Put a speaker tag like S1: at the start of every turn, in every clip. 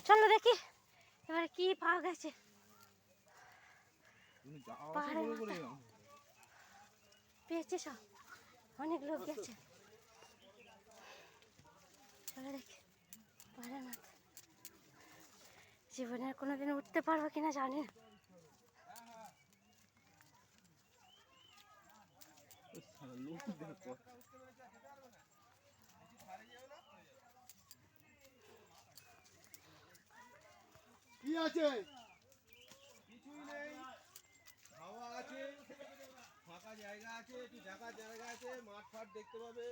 S1: চলো দেখি এবারে কি পাওয়া গেছে। পেয়েছে সব, অনেক লোক গেছে। চলো দেখি পাহাড়ের মাথা। জীবনে কোনোদিন উঠতে পারবো কিনা জানি না।
S2: কি আছে? কিছুই নেই, হাওয়া আছে, ফাঁকা জায়গা আছে, একটু জায়গা আছে, মাঠ ফাট দেখতে পাবে,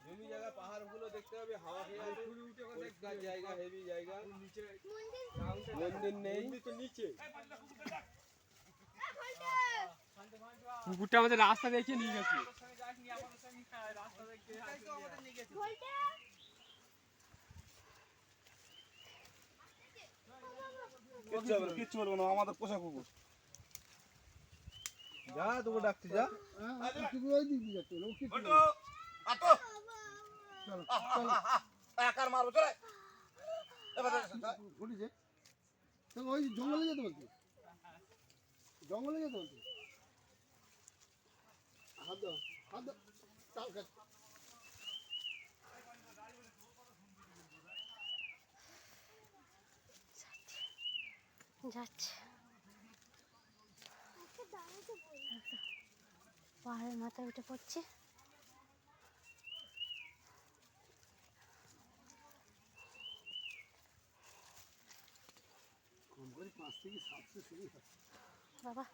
S2: জমি জায়গা পাহাড়গুলো দেখতে পাবে, হাওয়া খেয়ে আছে, পরিষ্কার জায়গা, হেভি জায়গা। মন্দির নেই তো নিচে।
S3: কুকুরটা আমাদের রাস্তা দেখিয়ে নিয়ে গেছে।
S2: কিচ্ছু বলবো না, আমাদের পোষা কুকুর। যা তোকে ডাকছি, যা।
S4: ওই জঙ্গলে যেতে বলছি, জঙ্গলে যেতে বলছি। হাত দাও, হাত দাও, চাল খাচ্ছি।
S1: যাচ্ছে পাহাড়ের মাথায় উঠে পড়ছে। বাবা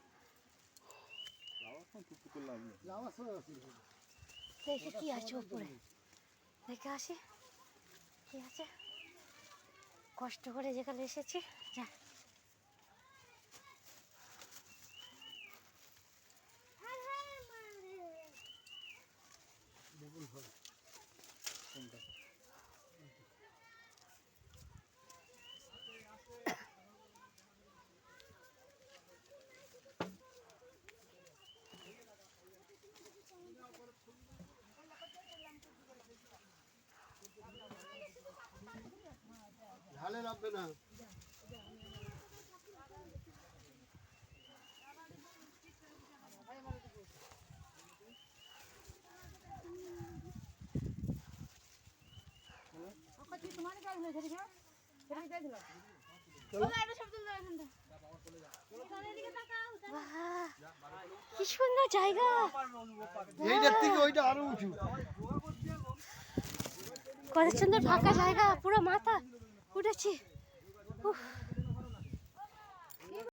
S1: দেখে কি আছে উপরে, দেখে আসি কি আছে। কষ্ট করে যেখানে এসেছি, যা
S4: ঢালে নামবে না।
S1: কি সুন্দর জায়গা।
S4: এইটার থেকে ওইটা আরো উঁচু।
S1: কত সুন্দর ফাঁকা জায়গা, পুরো মাথা উঠেছি। উফ।